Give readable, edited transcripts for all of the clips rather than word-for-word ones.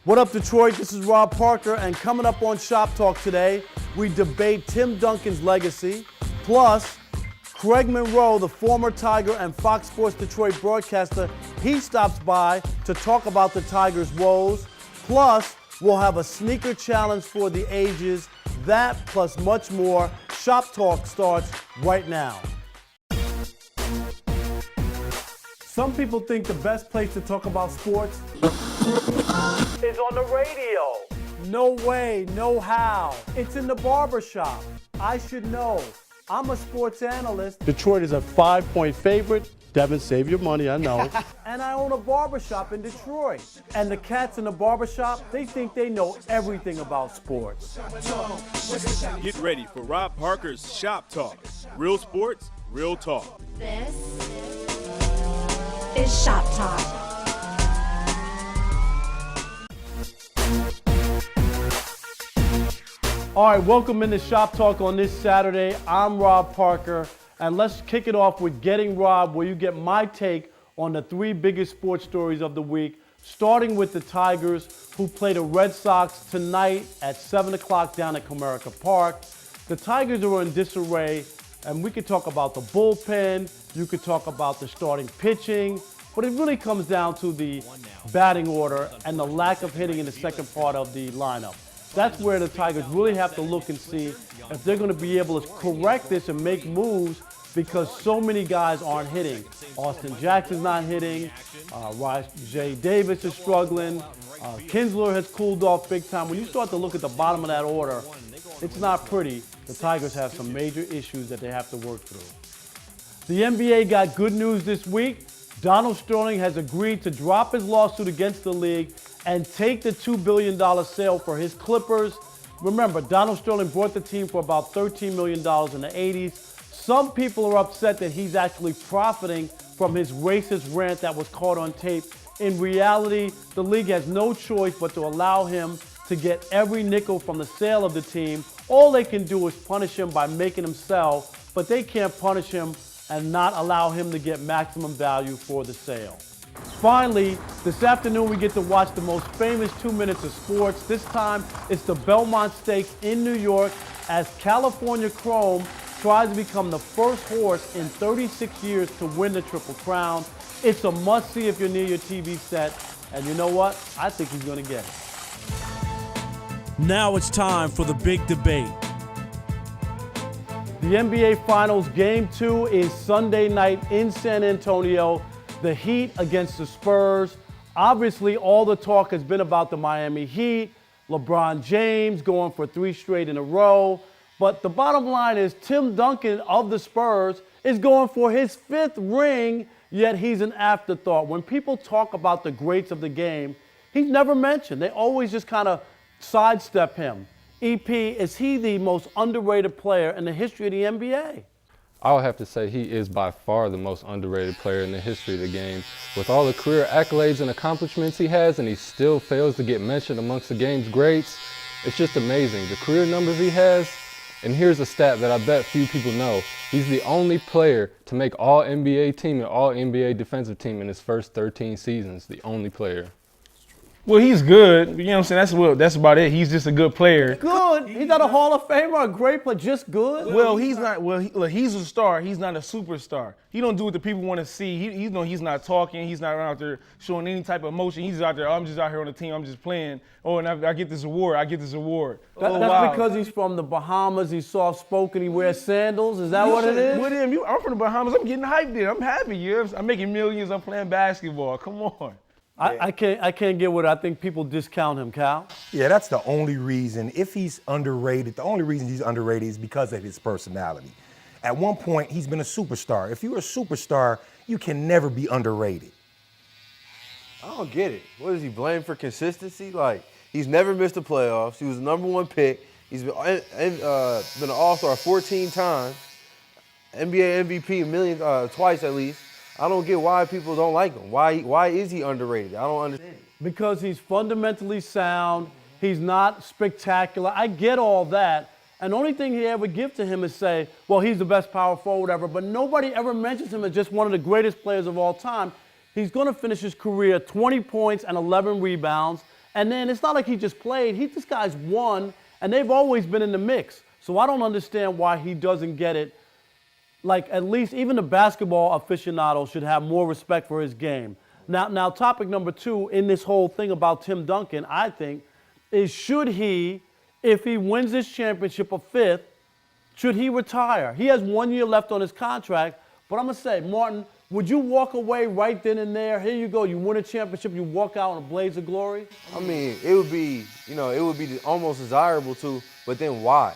What up, Detroit? This is Rob Parker, and coming up on Shop Talk today, we debate Tim Duncan's legacy, plus Craig Monroe, the former Tiger and Fox Sports Detroit broadcaster, he stops by to talk about the Tigers' woes. Plus, we'll have a sneaker challenge for the ages. That plus much more. Shop Talk starts right now. Some people think the best place to talk about sports is on the radio. No way, no how. It's in the barbershop. I should know. I'm a sports analyst. Detroit is a 5-point favorite. Devin, save your money, I know. And I own a barbershop in Detroit. And the cats in the barbershop, they think they know everything about sports. Get ready for Rob Parker's Shop Talk. Real sports, real talk. This is Shop Talk. All right, welcome into Shop Talk on this Saturday. I'm Rob Parker, and let's kick it off with Getting Rob, where you get my take on the 3 biggest sports stories of the week, starting with the Tigers, who play the Red Sox tonight at 7 o'clock down at Comerica Park. The Tigers are in disarray, and we could talk about the bullpen, you could talk about the starting pitching, but it really comes down to the batting order and the lack of hitting in the second part of the lineup. That's where the Tigers really have to look and see if they're going to be able to correct this and make moves, because so many guys aren't hitting. Austin Jackson's not hitting. Rajay Davis is struggling. Kinsler has cooled off big time. When you start to look at the bottom of that order, it's not pretty. The Tigers have some major issues that they have to work through. The NBA got good news this week. Donald Sterling has agreed to drop his lawsuit against the league and take the $2 billion sale for his Clippers. Remember, Donald Sterling brought the team for about $13 million in the 80s. Some people are upset that he's actually profiting from his racist rant that was caught on tape. In reality, the league has no choice but to allow him to get every nickel from the sale of the team. All they can do is punish him by making him sell, but they can't punish him and not allow him to get maximum value for the sale. Finally, this afternoon we get to watch the most famous 2 minutes of sports. This time, it's the Belmont Stakes in New York as California Chrome tries to become the first horse in 36 years to win the Triple Crown. It's a must-see if you're near your TV set, and you know what? I think he's gonna get it. Now it's time for the big debate. The NBA Finals Game 2 is Sunday night in San Antonio. The Heat against the Spurs. Obviously, all the talk has been about the Miami Heat, LeBron James going for 3 straight in a row. But the bottom line is Tim Duncan of the Spurs is going for his 5th ring, yet he's an afterthought. When people talk about the greats of the game, he's never mentioned. They always just kind of sidestep him. EP, is he the most underrated player in the history of the NBA? I would have to say he is by far the most underrated player in the history of the game. With all the career accolades and accomplishments he has, and he still fails to get mentioned amongst the game's greats, it's just amazing. The career numbers he has, and here's a stat that I bet few people know. He's the only player to make all NBA team and all NBA defensive team in his first 13 seasons, the only player. Well, he's good. You know what I'm saying? That's about it. He's just a good player. Good. He's not a Hall of Famer, a great player, just good. Well, he's not. Well, look, he's a star. He's not a superstar. He don't do what the people want to see. He's not talking. He's not out there showing any type of emotion. He's out there. I'm just out here on the team. I'm just playing. Oh, and I get this award. I get this award. That's because he's from the Bahamas. He's soft-spoken. He wears sandals. Is that what it is? With him, I'm from the Bahamas. I'm getting hyped there. I'm happy. You know? I'm making millions. I'm playing basketball. Come on. I can't get with it. I think people discount him, Cal. Yeah, that's the only reason. If he's underrated, the only reason he's underrated is because of his personality. At one point, he's been a superstar. If you're a superstar, you can never be underrated. I don't get it. What is he blamed for consistency? Like, he's never missed the playoffs. He was the #1 pick. He's been an All-Star 14 times, NBA MVP twice at least. I don't get why people don't like him. Why is he underrated? I don't understand. Because he's fundamentally sound. He's not spectacular. I get all that. And the only thing he ever give to him is say, well, he's the best power forward ever. But nobody ever mentions him as just one of the greatest players of all time. He's going to finish his career 20 points and 11 rebounds. And then it's not like he just played. This guy's won, and they've always been in the mix. So I don't understand why he doesn't get it. Like, at least even the basketball aficionado should have more respect for his game. Now, topic number 2 in this whole thing about Tim Duncan, I think, is should he, if he wins this championship, a 5th, should he retire? He has 1 year left on his contract, but I'm going to say, Martin, would you walk away right then and there? Here you go, you win a championship, you walk out in a blaze of glory? I mean, it would be almost desirable to, but then why?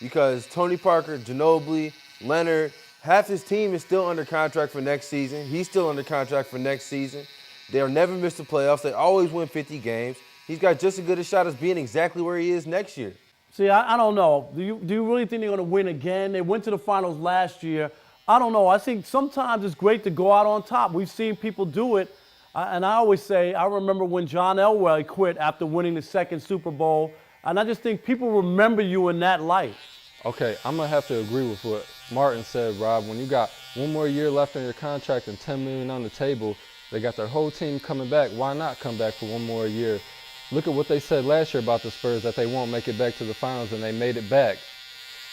Because Tony Parker, Ginobili, Leonard, half his team is still under contract for next season. He's still under contract for next season. They'll never miss the playoffs. They always win 50 games. He's got just as good a shot as being exactly where he is next year. See, I don't know. Do you really think they're going to win again? They went to the finals last year. I don't know. I think sometimes it's great to go out on top. We've seen people do it. And I always say, I remember when John Elway quit after winning the 2nd Super Bowl. And I just think people remember you in that light. Okay, I'm going to have to agree with what Martin said, Rob. When you got 1 more year left on your contract and $10 million on the table, they got their whole team coming back. Why not come back for 1 more year? Look at what they said last year about the Spurs, that they won't make it back to the finals, and they made it back.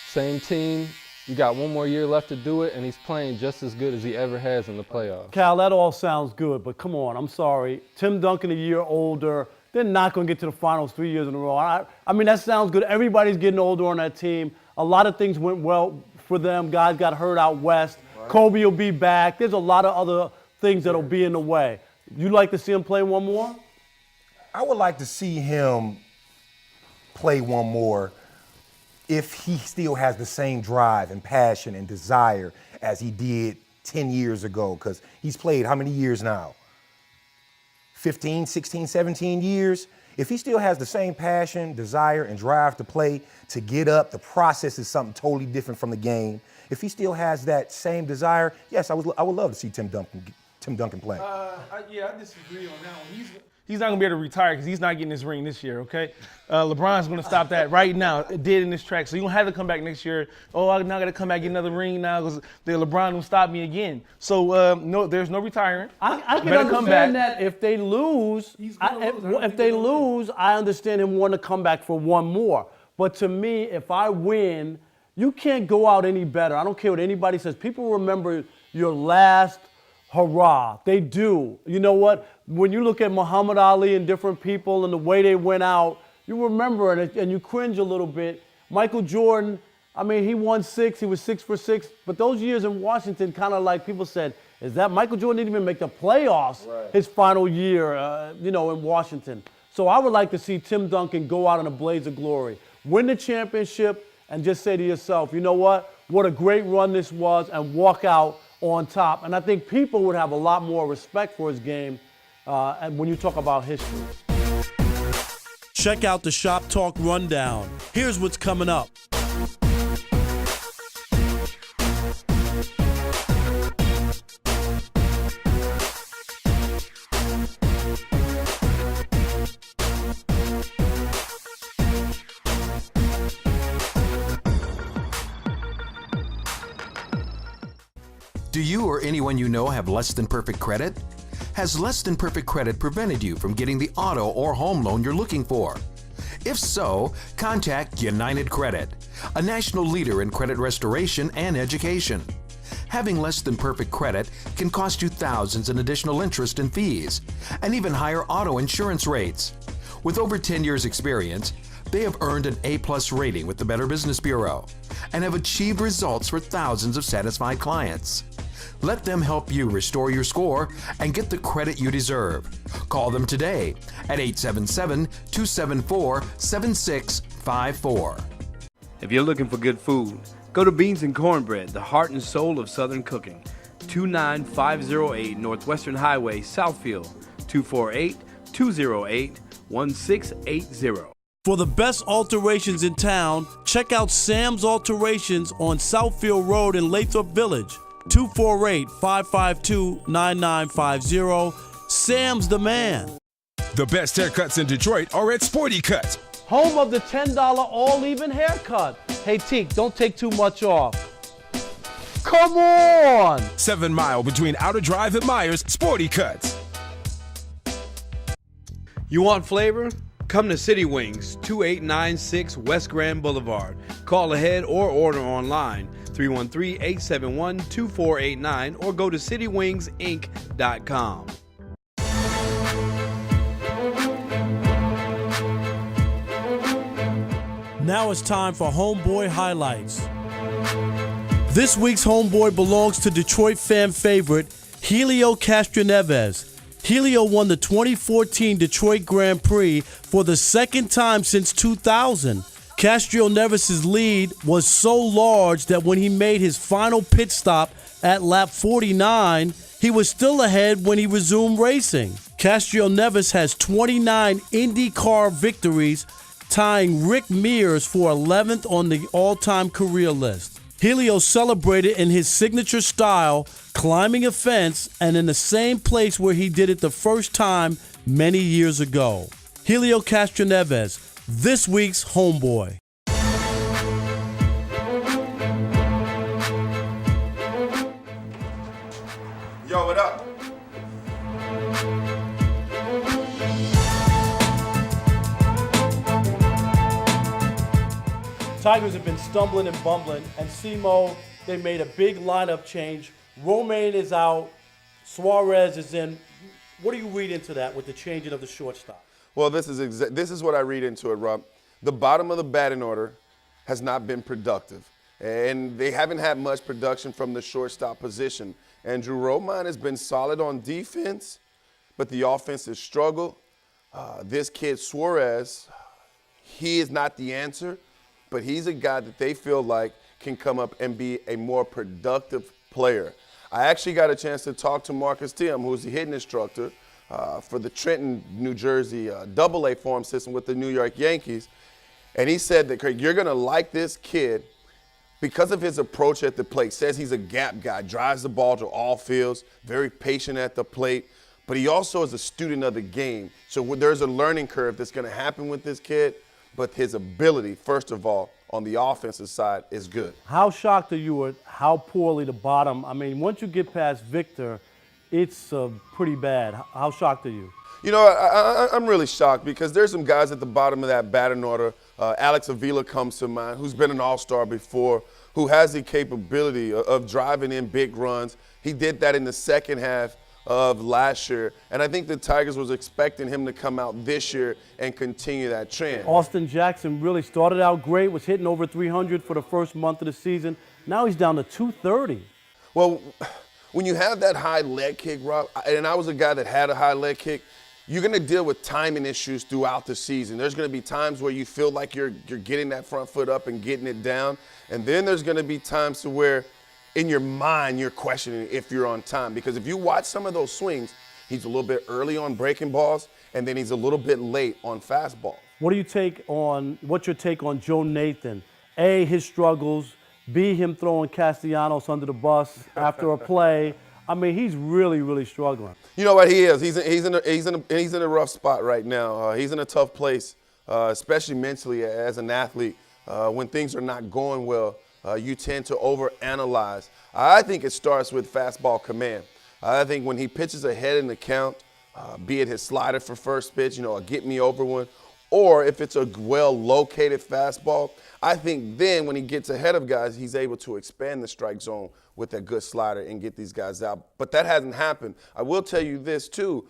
Same team, you got 1 more year left to do it, and he's playing just as good as he ever has in the playoffs. Cal, that all sounds good, but come on, I'm sorry. Tim Duncan a year older. They're not going to get to the finals 3 years in a row. I mean, that sounds good. Everybody's getting older on that team. A lot of things went well for them. Guys got hurt out west. Right. Kobe will be back. There's a lot of other things that'll be in the way. You'd like to see him play 1 more? I would like to see him play 1 more if he still has the same drive and passion and desire as he did 10 years ago, because he's played how many years now? 15, 16, 17 years? If he still has the same passion, desire, and drive to play, to get up, the process is something totally different from the game. If he still has that same desire, yes, I would love to see Tim Duncan play. Yeah, I disagree on that one. He's not going to be able to retire because he's not getting his ring this year, okay? LeBron's going to stop that right now, dead in this track. So you don't have to come back next year. Oh, I'm not going to come back and get another ring now because LeBron will stop me again. So, no, there's no retiring. I can understand that if they lose, I understand him wanting to come back for 1 more. But to me, if I win, you can't go out any better. I don't care what anybody says. People remember your last hurrah. They do. You know what? When you look at Muhammad Ali and different people and the way they went out, you remember it and you cringe a little bit. Michael Jordan, I mean, he won 6. He was 6 for 6. But those years in Washington, kind of like people said, is that Michael Jordan didn't even make the playoffs his final year, in Washington. So I would like to see Tim Duncan go out in a blaze of glory, win the championship, and just say to yourself, you know what a great run this was, and walk out on top. And I think people would have a lot more respect for his game and when you talk about history. Check out the Shop Talk Rundown. Here's what's coming up. Do you or anyone you know have less than perfect credit? Has less than perfect credit prevented you from getting the auto or home loan you're looking for? If so, contact United Credit, a national leader in credit restoration and education. Having less than perfect credit can cost you thousands in additional interest and fees, and even higher auto insurance rates. With over 10 years experience, they have earned an A+ rating with the Better Business Bureau and have achieved results for thousands of satisfied clients. Let them help you restore your score and get the credit you deserve. Call them today at 877-274-7654. If you're looking for good food, go to Beans and Cornbread, the heart and soul of Southern cooking. 29508 Northwestern Highway, Southfield, 248-208-1680. For the best alterations in town, check out Sam's Alterations on Southfield Road in Lathrop Village. 248-552-9950. Sam's the man. The best haircuts in Detroit are at Sporty Cut. Home of the $10 all-even haircut. Hey, Teak, don't take too much off. Come on! 7 Mile between Outer Drive and Myers, Sporty Cut. You want flavor? Come to City Wings, 2896 West Grand Boulevard. Call ahead or order online, 313-871-2489, or go to citywingsinc.com. Now it's time for Homeboy Highlights. This week's Homeboy belongs to Detroit fan favorite Helio Castroneves. Helio won the 2014 Detroit Grand Prix for the second time since 2000. Castroneves' lead was so large that when he made his final pit stop at lap 49, he was still ahead when he resumed racing. Castroneves has 29 IndyCar victories, tying Rick Mears for 11th on the all-time career list. Helio celebrated in his signature style, climbing a fence, and in the same place where he did it the first time many years ago. Helio Castroneves, this week's Homeboy. Yo, what up? Tigers have been stumbling and bumbling, and SEMO, they made a big lineup change. Romaine is out, Suarez is in. What do you read into that with the changing of the shortstop? Well, this is what I read into it, Rob. The bottom of the batting order has not been productive, and they haven't had much production from the shortstop position. Andrew Romine has been solid on defense, but the offense has struggled. This kid, Suarez, he is not the answer, but he's a guy that they feel like can come up and be a more productive player. I actually got a chance to talk to Marcus Tim, who's the hitting instructor for the Trenton, New Jersey AA farm system with the New York Yankees. And he said that, Craig, you're going to like this kid because of his approach at the plate. Says he's a gap guy, drives the ball to all fields, very patient at the plate. But he also is a student of the game. So there's a learning curve that's going to happen with this kid. But his ability, first of all, on the offensive side is good. How shocked are you at how poorly the bottom? I mean, once you get past Victor, it's pretty bad. How shocked are you? You know, I'm really shocked because there's some guys at the bottom of that batting order. Alex Avila comes to mind, who's been an all-star before, who has the capability of driving in big runs. He did that in the second half of last year, and I think the Tigers was expecting him to come out this year and continue that trend. Austin Jackson really started out great, was hitting over 300 for the first month of the season. Now he's down to 230. Well, when you have that high leg kick, Rob, and I was a guy that had a high leg kick, you're going to deal with timing issues throughout the season. There's going to be times where you feel like you're getting that front foot up and getting it down, and then there's going to be times to where in your mind, you're questioning if you're on time. Because if you watch some of those swings, he's a little bit early on breaking balls, and then he's a little bit late on fastball. What's your take on Joe Nathan? A, his struggles. B, him throwing Castellanos under the bus after a play. I mean, he's really, really struggling. You know what he is? He's in a rough spot right now. He's in a tough place, especially mentally as an athlete. When things are not going well, you tend to overanalyze. I think it starts with fastball command. I think when he pitches ahead in the count, be it his slider for first pitch, a get me over one, or if it's a well-located fastball, I think then when he gets ahead of guys, he's able to expand the strike zone with a good slider and get these guys out. But that hasn't happened. I will tell you this, too.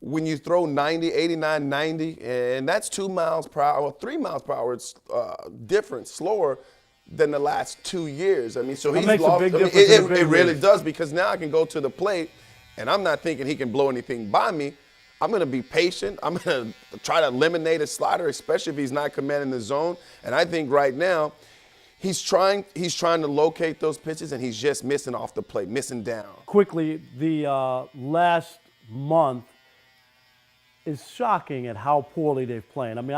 When you throw 90, 89, 90, and that's 2 miles per hour, 3 miles per hour, it's different, slower than the last 2 years. I mean, so he's lost. It really does, because now I can go to the plate, and I'm not thinking he can blow anything by me. I'm going to be patient. I'm going to try to eliminate a slider, especially if he's not commanding the zone. And I think right now he's trying to locate those pitches, and he's just missing off the plate, missing down. Quickly, the last month is shocking at how poorly they've played. I mean,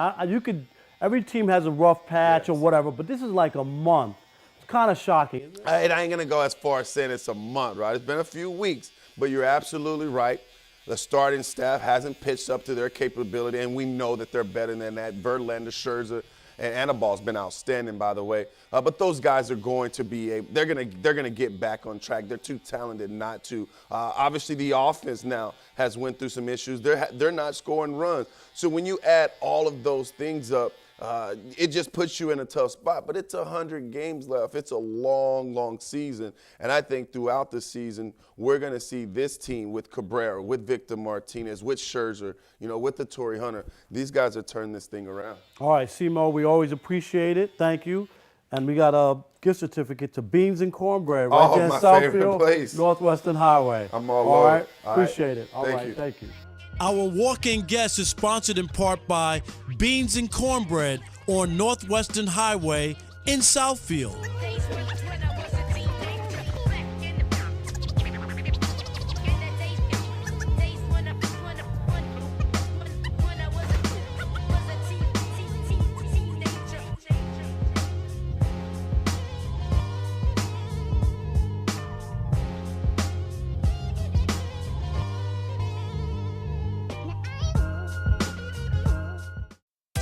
every team has a rough patch or whatever, but this is like a month. It's kind of shocking, isn't it? I ain't going to go as far as saying it's a month, right? It's been a few weeks, but you're absolutely right. The starting staff hasn't pitched up to their capability, and we know that they're better than that. Verlander, Scherzer and Anabal's been outstanding, by the way. But those guys are going to be they're gonna get back on track. They're too talented not to. Obviously, the offense now has went through some issues. They're not scoring runs. So when you add all of those things up, it just puts you in a tough spot. But it's 100 games left. It's a long, long season. And I think throughout the season, we're going to see this team with Cabrera, with Victor Martinez, with Scherzer, with the Torrey Hunter. These guys are turning this thing around. All right, Simo, we always appreciate it. Thank you. And we got a gift certificate to Beans and Cornbread right there in Southfield, place. Northwestern Highway. I'm all right, All appreciate right. it. All right, thank you. Our walk-in guest is sponsored in part by Beans and Cornbread on Northwestern Highway in Southfield.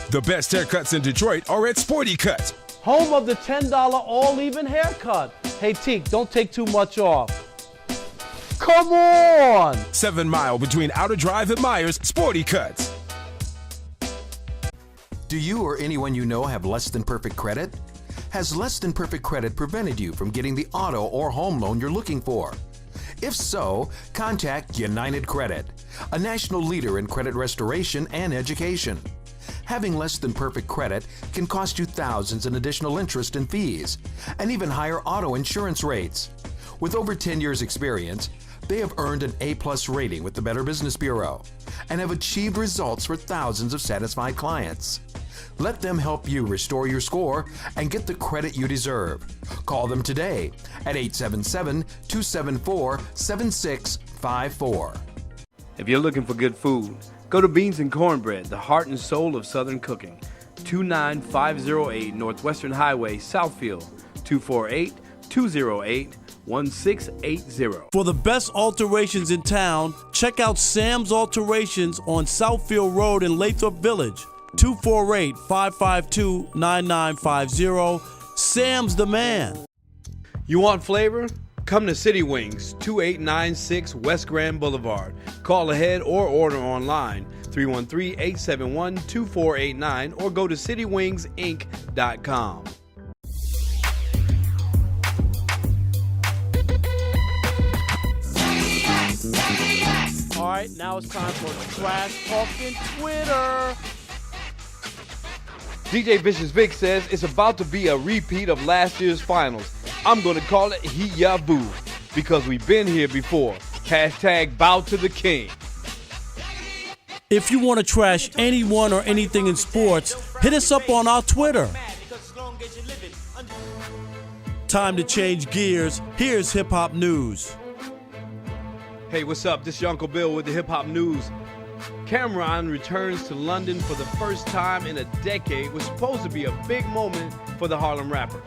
The best haircuts in Detroit are at Sporty Cut. Home of the $10 all-even haircut. Hey, Teak, don't take too much off. Come on! 7 Mile between Outer Drive and Myers, Sporty Cut. Do you or anyone you know have less than perfect credit? Has less than perfect credit prevented you from getting the auto or home loan you're looking for? If so, contact United Credit, a national leader in credit restoration and education. Having less than perfect credit can cost you thousands in additional interest and fees, and even higher auto insurance rates. With over 10 years' experience, they have earned an A+ rating with the Better Business Bureau and have achieved results for thousands of satisfied clients. Let them help you restore your score and get the credit you deserve. Call them today at 877-274-7654. If you're looking for good food, go to Beans and Cornbread, the heart and soul of Southern cooking. 29508 Northwestern Highway, Southfield, 248-208-1680. For the best alterations in town, check out Sam's Alterations on Southfield Road in Lathrop Village, 248-552-9950. Sam's the man. You want flavor? Come to City Wings, 2896 West Grand Boulevard. Call ahead or order online, 313-871-2489, or go to citywingsinc.com. All right, now it's time for Trash Talking Twitter. DJ Vicious Vic says it's about to be a repeat of last year's finals. I'm going to call it He-Ya Boo, because we've been here before. Hashtag bow to the king. If you want to trash anyone or anything in sports, hit us up on our Twitter. Time to change gears. Here's Hip Hop News. Hey, what's up? This is your Uncle Bill with the Hip Hop News. Cameron returns to London for the first time in a decade. It was supposed to be a big moment for the Harlem rapper.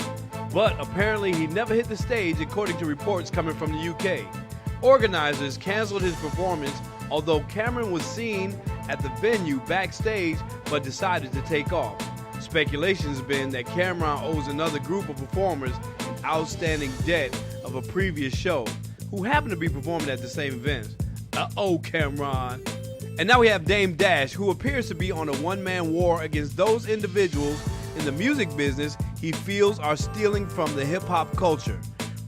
But apparently he never hit the stage, according to reports coming from the UK. Organizers canceled his performance, although Cameron was seen at the venue backstage but decided to take off. Speculation has been that Cameron owes another group of performers an outstanding debt of a previous show, who happened to be performing at the same event. Uh-oh, Cameron. And now we have Dame Dash, who appears to be on a one-man war against those individuals in the music business he feels are stealing from the hip-hop culture.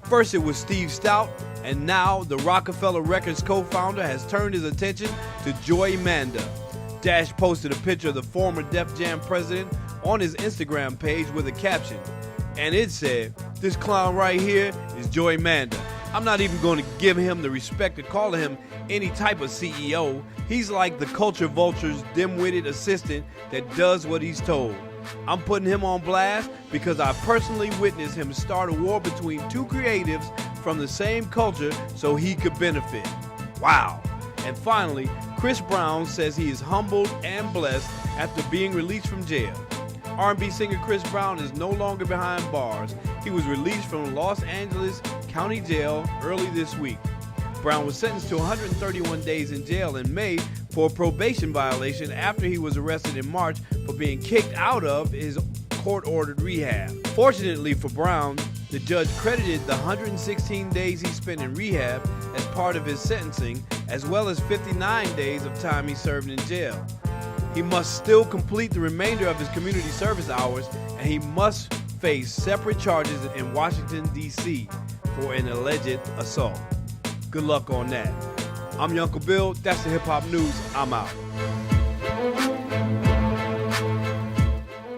First it was Steve Stout, and now the Rockefeller Records co-founder has turned his attention to Joy Manda. Dash posted a picture of the former Def Jam president on his Instagram page with a caption, and it said, "This clown right here is Joy Manda. I'm not even going to give him the respect of calling him any type of CEO. He's like the culture vulture's dim-witted assistant that does what he's told. I'm putting him on blast because I personally witnessed him start a war between two creatives from the same culture so he could benefit." Wow. And finally, Chris Brown says he is humbled and blessed after being released from jail. R&B singer Chris Brown is no longer behind bars. He was released from Los Angeles County Jail early this week. Brown was sentenced to 131 days in jail in May for a probation violation after he was arrested in March for being kicked out of his court-ordered rehab. Fortunately for Brown, the judge credited the 116 days he spent in rehab as part of his sentencing, as well as 59 days of time he served in jail. He must still complete the remainder of his community service hours, and he must face separate charges in Washington, D.C. for an alleged assault. Good luck on that. I'm your Uncle Bill. That's the Hip Hop News. I'm out.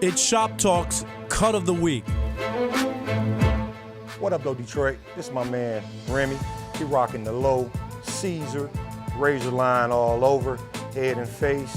It's Shop Talk's Cut of the Week. What up, though, Detroit? This is my man, Remy. He rocking the low, Caesar, razor line all over, head and face.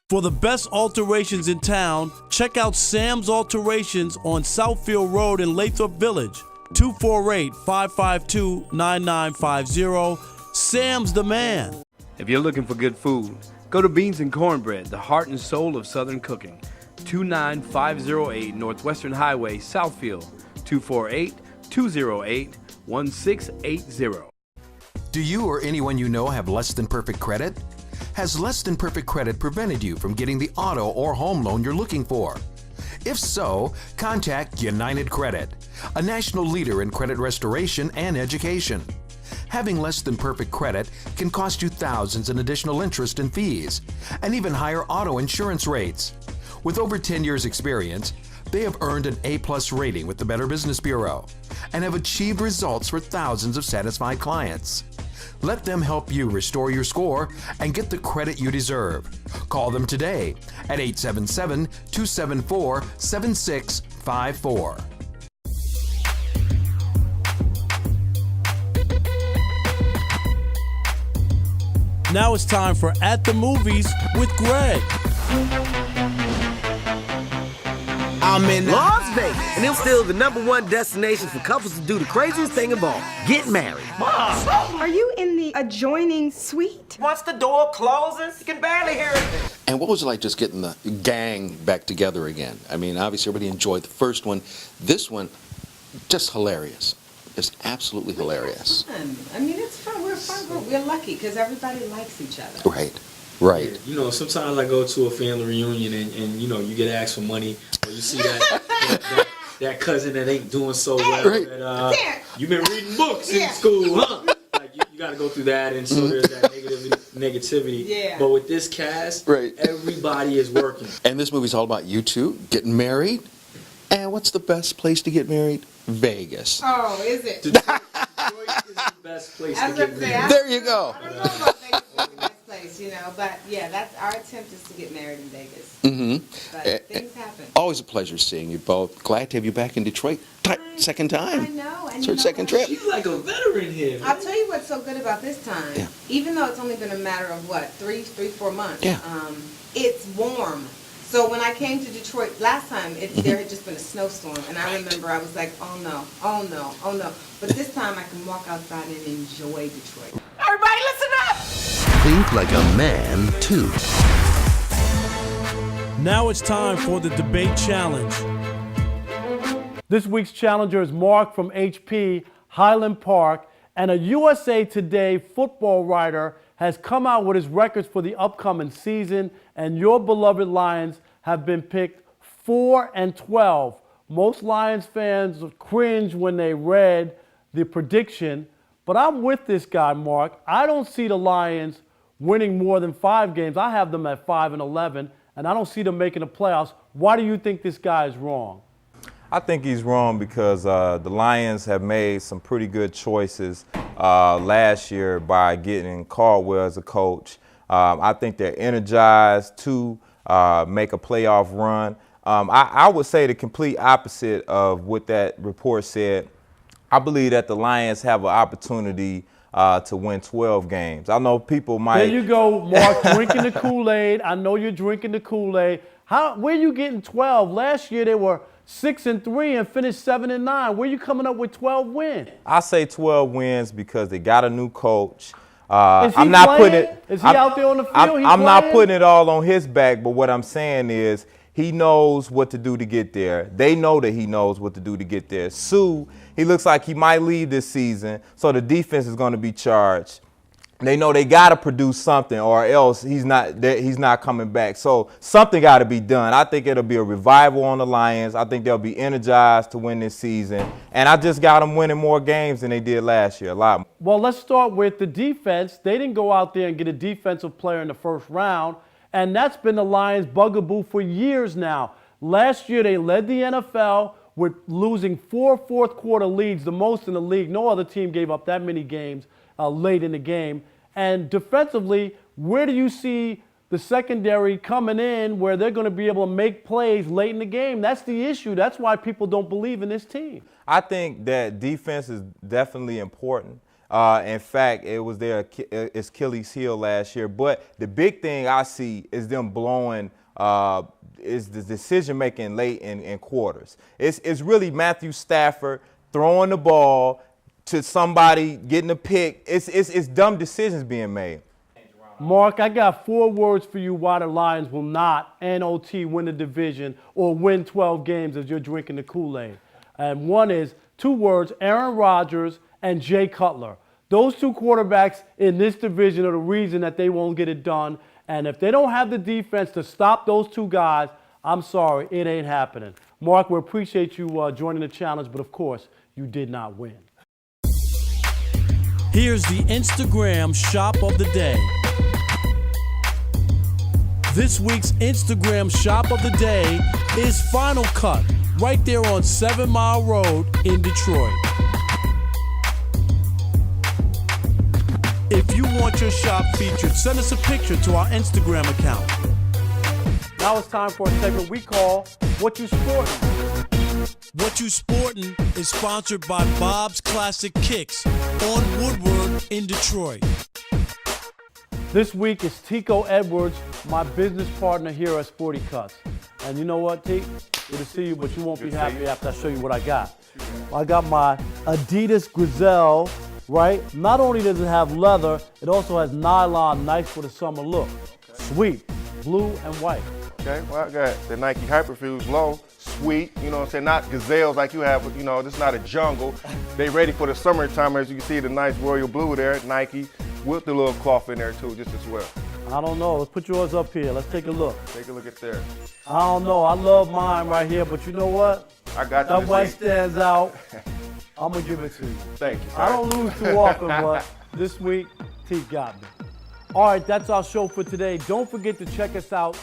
For the best alterations in town, check out Sam's Alterations on Southfield Road in Lathrop Village. 248-552-9950. Sam's the man. If you're looking for good food, go to Beans and Cornbread, the heart and soul of Southern cooking. 29508 Northwestern Highway, Southfield. 248-208-1680. Do you or anyone you know have less than perfect credit? Has less than perfect credit prevented you from getting the auto or home loan you're looking for? If so, contact United Credit, a national leader in credit restoration and education. Having less than perfect credit can cost you thousands in additional interest and fees, and even higher auto insurance rates. With over 10 years' experience, they have earned an A+ rating with the Better Business Bureau and have achieved results for thousands of satisfied clients. Let them help you restore your score and get the credit you deserve. Call them today at 877-274-7654. Now it's time for At the Movies with Greg. I'm in Las Vegas, and it's still the #1 destination for couples to do the craziest thing of all, get married. Mom! Are you in the adjoining suite? Once the door closes, you can barely hear it. And what was it like just getting the gang back together again? I mean, obviously everybody enjoyed the first one. This one, just hilarious. It's absolutely hilarious. Fun. I mean, it's fun. We're a fun group. We're lucky because everybody likes each other. Right. Right. Yeah, you know, sometimes I go to a family reunion and you know, you get asked for money, or you see that cousin that ain't doing so well. Right. That, you've been reading books in school, huh? Like you got to go through that, and so there's that negativity. Yeah. But with this cast, everybody is working. And this movie's all about you two getting married. And what's the best place to get married? Vegas. Oh, is it? Detroit is the best place to get married. There you go. I don't know about Vegas being the best place, you know, but yeah, that's our attempt is to get married in Vegas. Mm-hmm. But things happen. Always a pleasure seeing you both. Glad to have you back in Detroit. Second time. I know. And It's her second trip. She's like a veteran here. I'll tell you what's so good about this time. Yeah. Even though it's only been a matter of what, 4 months. Yeah. It's warm. So when I came to Detroit last time, there had just been a snowstorm, and I remember I was like, oh no, oh no, oh no. But this time I can walk outside and enjoy Detroit. Everybody listen up! Think like a man, too. Now it's time for the debate challenge. This week's challenger is Mark from HP, Highland Park, and a USA Today football writer has come out with his records for the upcoming season, and your beloved Lions have been picked 4-12. Most Lions fans cringe when they read the prediction, but I'm with this guy, Mark. I don't see the Lions winning more than 5 games. I have them at 5-11, and I don't see them making the playoffs. Why do you think this guy is wrong? I think he's wrong because the Lions have made some pretty good choices last year by getting Caldwell as a coach, I think they're energized to make a playoff run. I would say the complete opposite of what that report said. I believe that the Lions have an opportunity to win 12 games. I know people might. There you go, Mark, drinking the Kool-Aid. I know you're drinking the Kool-Aid. Where are you getting 12? Last year they were 6-3 and finished 7-9. Where are you coming up with 12 wins? I say 12 wins because they got a new coach. Is he I'm not playing? putting it. Is he out there on the field? I'm not putting it all on his back, but what I'm saying is he knows what to do to get there. They know that he knows what to do to get there. Sue, he looks like he might leave this season, so the defense is going to be charged. They know they got to produce something or else he's not coming back. So something got to be done. I think it'll be a revival on the Lions. I think they'll be energized to win this season. And I just got them winning more games than they did last year, a lot more. Well, let's start with the defense. They didn't go out there and get a defensive player in the first round, and that's been the Lions' bugaboo for years now. Last year they led the NFL with losing 4 fourth-quarter leads, the most in the league. No other team gave up that many games late in the game. And defensively, where do you see the secondary coming in where they're going to be able to make plays late in the game? That's the issue. That's why people don't believe in this team. I think that defense is definitely important. In fact, it was their Achilles heel last year. But the big thing I see is them blowing is the decision-making late in quarters. It's really Matthew Stafford throwing the ball to somebody getting a pick. It's dumb decisions being made. Mark, I got 4 words for you why the Lions will not NOT win the division or win 12 games as you're drinking the Kool-Aid. And one is 2 words, Aaron Rodgers and Jay Cutler. Those 2 quarterbacks in this division are the reason that they won't get it done. And if they don't have the defense to stop those 2 guys, I'm sorry, it ain't happening. Mark, we appreciate you joining the challenge, but of course, you did not win. Here's the Instagram shop of the day. This week's Instagram shop of the day is Final Cut, right there on 7 Mile Road in Detroit. If you want your shop featured, send us a picture to our Instagram account. Now it's time for a segment we call What You Sportin'. What You Sportin' is sponsored by Bob's Classic Kicks on Woodward in Detroit. This week is Tico Edwards, my business partner here at Sporty Cuts. And you know what, T? Good to see you, but you won't be happy after I show you what I got. I got my Adidas Gazelle, right? Not only does it have leather, it also has nylon, nice for the summer look. Sweet, blue and white. Okay, well, I got the Nike Hyperfuse Low. Sweet, you know what I'm saying? Not gazelles like you have, but you know, this is not a jungle. They ready for the summertime, as you can see the nice royal blue there, Nike, with the little cloth in there too, just as well. I don't know, let's put yours up here, let's take a look. Take a look at there. I don't know, I love mine right here, but you know what? I got you. That white stands out. I'm gonna give it to you. Thank you, sir. I don't lose too often, but this week, T got me. All right, that's our show for today. Don't forget to check us out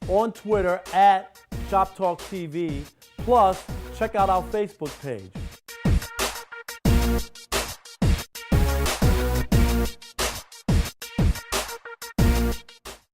on Twitter at Shoptalk TV. Plus, check out our Facebook page.